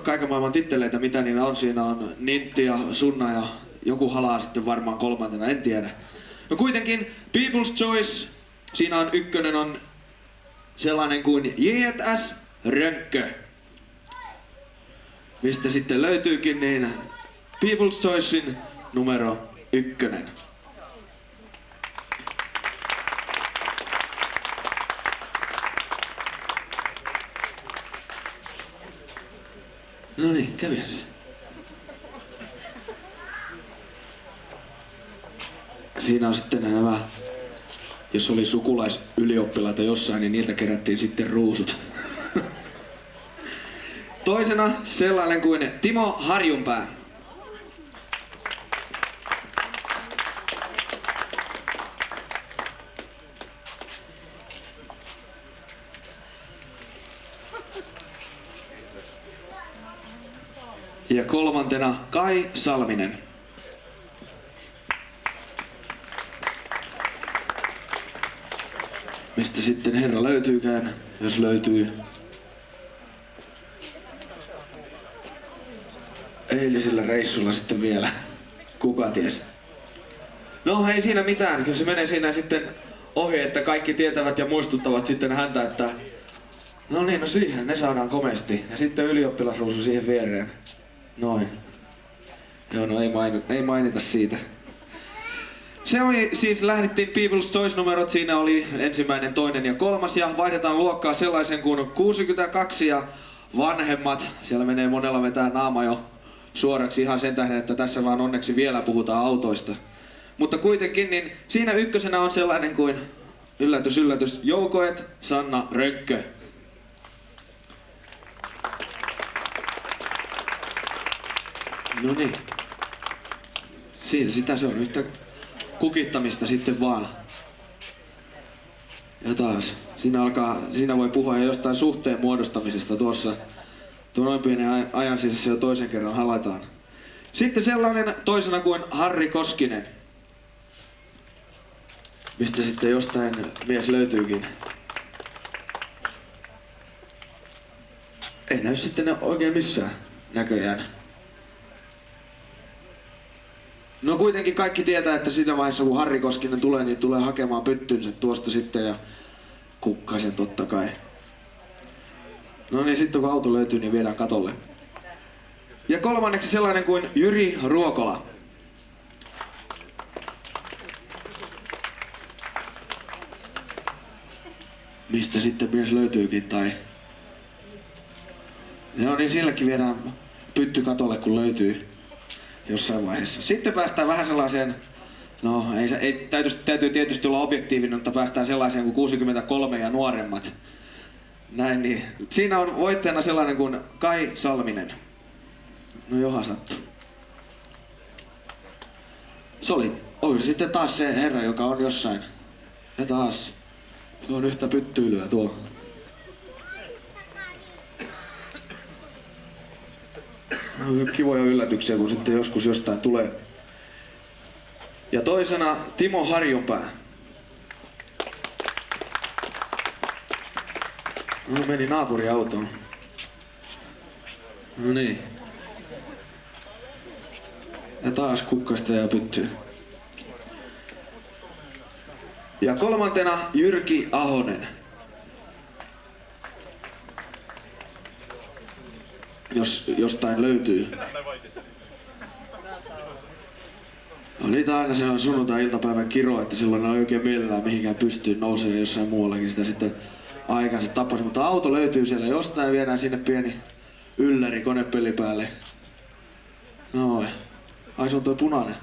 kaiken maailman titteleitä mitä niillä on. Siinä on Nintti ja Sunna ja joku halaa sitten varmaan kolmantena, en tiedä. No kuitenkin People's Choice, siinä on ykkönen on sellainen kuin J.S. Rönkkö. Mistä sitten löytyykin niin People's Choicein numero 1. No niin, kävihän se. Siinä on sitten nämä, jos oli sukulaisylioppilaita jossain, niin niiltä kerättiin sitten ruusut. Toisena sellainen kuin Timo Harjunpää. Ja kolmantena Kai Salminen. Mistä sitten herra löytyykään, jos löytyy. Eilisellä reissulla sitten vielä. Kuka ties. No ei siinä mitään, kyllä se menee siinä sitten ohi, että kaikki tietävät ja muistuttavat sitten häntä, että no niin, no siihen ne saadaan komeasti. Ja sitten ylioppilasruusu siihen viereen. Noin. Joo, no ei mainita siitä. Se oli siis, lähdettiin People's Choice-numerot, siinä oli ensimmäinen, toinen ja kolmas ja vaihdetaan luokkaa sellaisen kuin 62 ja vanhemmat. Siellä menee monella vetää naama jo suoraksi ihan sen tähden, että tässä vaan onneksi vielä puhutaan autoista. Mutta kuitenkin, niin siinä ykkösenä on sellainen kuin, yllätys yllätys, Joukoet Sanna Rönkkö. No niin. Siinä sitä se on yhtä kukittamista sitten vaan. Ja taas, siinä voi puhua jo jostain suhteen muodostamisesta tuossa. Tuo noin pienen ajan sisässä jo toisen kerran halataan. Sitten sellainen toisena kuin Harri Koskinen. Mistä sitten jostain mies löytyykin. Ei näy sitten oikein missään näköjään. No kuitenkin kaikki tietää, että siinä vaiheessa kun Harri Koskinen tulee, niin tulee hakemaan pyttynsä tuosta sitten ja kukkasen totta kai. No niin, sitten kun auto löytyy, niin viedään katolle. Ja kolmanneksi sellainen kuin Jyri Ruokola. Mistä sitten mies löytyykin tai... No niin, silläkin viedään pytty katolle kun löytyy jossain vaiheessa. Sitten päästään vähän sellaiseen, no täytyy tietysti olla objektiivinen, mutta päästään sellaiseen kuin 63 ja nuoremmat. Näin niin. Siinä on voittajana sellainen kuin Kai Salminen. No johan sattuu. Oli sitten taas se herra, joka on jossain. Ja taas. Se on yhtä pyttyilyä tuo. No, kivoja yllätyksiä, kun sitten joskus jostain tulee. Ja toisena Timo Harjunpää. No meni naapuriautoon. No niin. Ja taas kukkasta ja pyttyy. Ja kolmantena Jyrki Ahonen. Jos jostain löytyy. No niitä aina se on sunnuntai-iltapäivän kiro, että silloin ne on oikein mielellään mihinkään pystyyn nousee jossain muuallakin sitä sitten aikansa tappasi. Mutta auto löytyy siellä jostain, viedään sinne pieni ylläri konepeli päälle. Noin. Ai se on tuo punainen.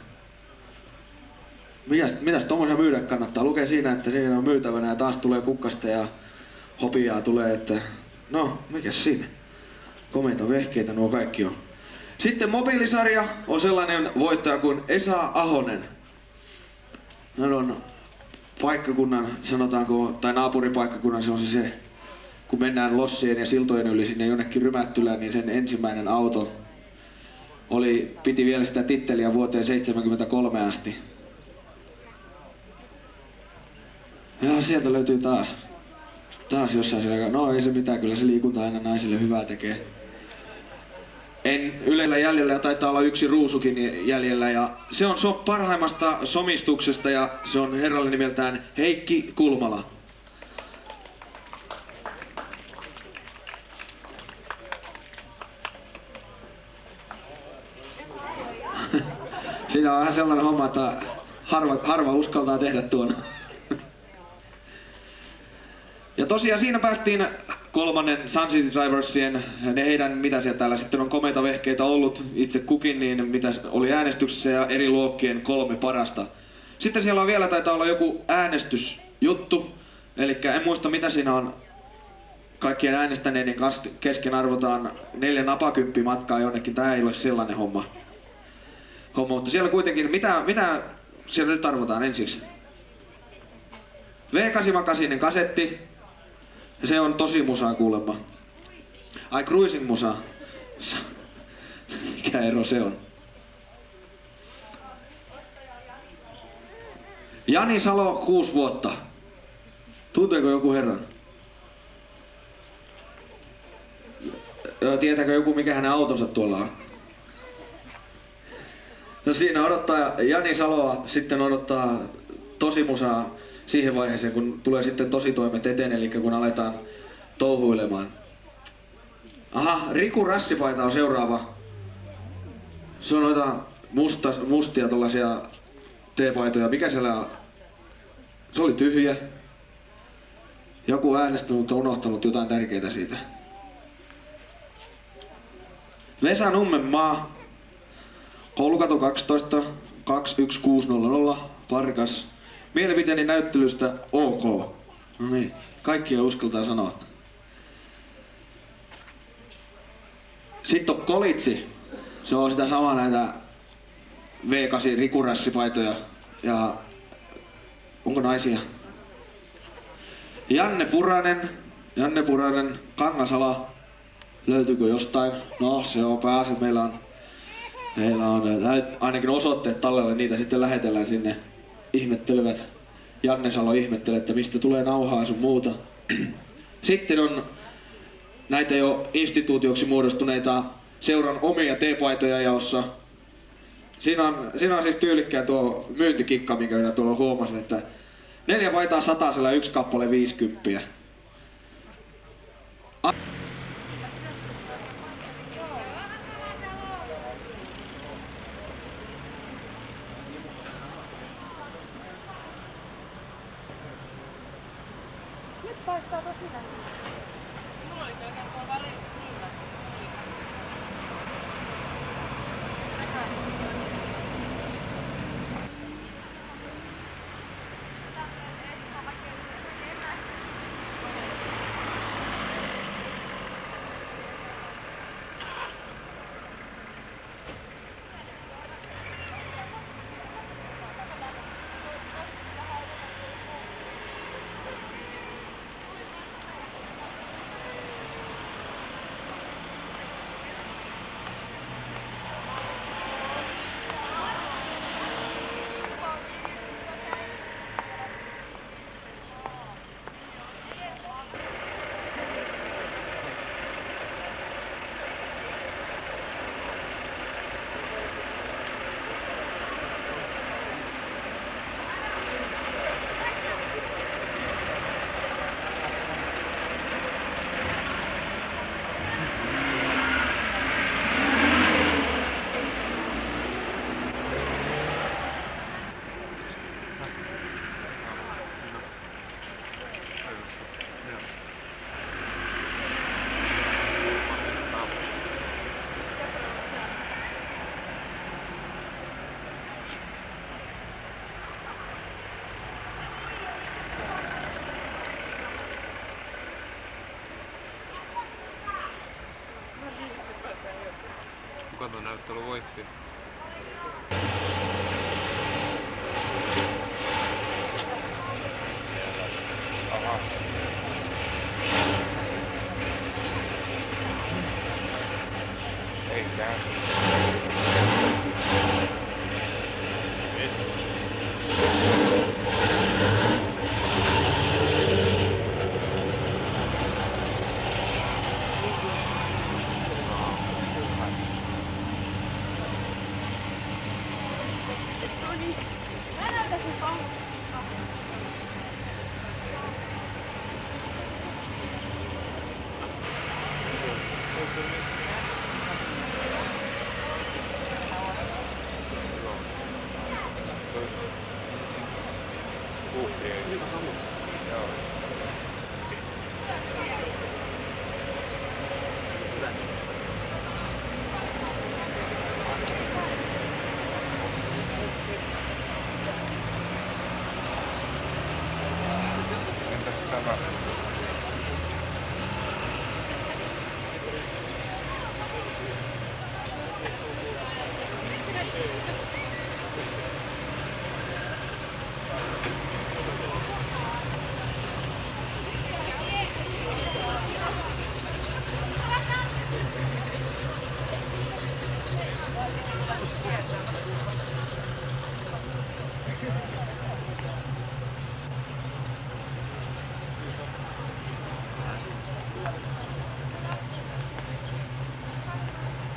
Mitäs tommosia myydä kannattaa? Lukee siinä, että siinä on myytävänä ja taas tulee kukkasta ja hopiaa tulee, että no, mikäs siinä? Komeita vehkeitä nuo kaikki on. Sitten mobiilisarja on sellainen voittaja kuin Esa Ahonen. Hän on paikkakunnan, sanotaanko, tai naapuripaikkakunnan, se on se, kun mennään lossien ja siltojen yli sinne jonnekin Rymättylään, niin sen ensimmäinen auto piti vielä sitä titteliä vuoteen 1973 asti. Ja sieltä löytyy taas jossain siellä, no ei se mitään, kyllä se liikunta aina naisille hyvää tekee. Ylellä jäljellä taitaa olla yksi ruusukin jäljellä ja se on parhaimmasta somistuksesta ja se on herralle nimeltään Heikki Kulmala. Siinä on vähän sellainen homma, että harva uskaltaa tehdä tuon. Ja tosiaan siinä päästiin kolmannen Sun City Driversien, heidän mitä siellä täällä sitten on komeita vehkeitä ollut itse kukin, niin mitä oli äänestyksessä ja eri luokkien 3 parasta. Sitten siellä on vielä taitaa olla joku äänestysjuttu, eli en muista mitä siinä on kaikkien äänestäneiden kesken arvotaan 4 napakymppimatkaa jonnekin, tää ei ole sellainen homma, mutta siellä kuitenkin, mitä siellä nyt arvotaan ensiksi? V88 kasetti, ja se on tosi musaa kuulemma. Ai cruising musa. Mikä ero se on? Jani Salo 6 vuotta. Tunteeko joku herran? Tietääkö joku mikä hänen autonsa tuolla on? No siinä odottaa Jani Saloa, sitten odottaa tosi musaa siihen vaiheeseen, kun tulee sitten tositoimet eteen, eli kun aletaan touhuilemaan. Aha, Riku Rassipaita on seuraava. Se on noita mustia tollasia T-paitoja. Mikä siellä on? Se oli tyhjä. Joku äänestänyt, mutta unohtanut jotain tärkeää siitä. Vesa Nummenmaa. Koulukatu 12 21600 Parkas. Mielipiteeni näyttelystä OK. No niin, kaikkia uskaltaa sanoa. Sitten on Kolitsi. Se on sitä samaa näitä V8 Rikurassipaitoja. Ja onko naisia? Janne Puranen, Kangasala. Löytyykö jostain? No se on pääasi, että meillä on ainakin osoitteet tallella, niitä sitten lähetellään sinne. Ihmettelevät. Janne Salo ihmettelee, että mistä tulee nauhaa sun muuta. Sitten on näitä jo instituutioksi muodostuneita seuran omia T-paitoja jaossa. Siinä on siis tyylikkään tuo myyntikikka, minkä minä tuolla huomasin, että 4 paitaa 100 ja 1 kappale 50. Nyt paistaa tosi lämmin. Mulla oli oikein tuo väliin kyllä. Kuka tuon näyttely voitti? Aha. Ei käy. Mä näytäisin pankkia. Joo. Entäs tämä?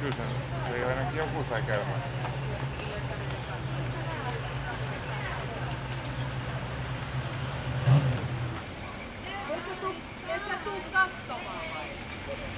Kyllä se ei ainakin joku sai käymään. Et sä tuu katsomaan vai?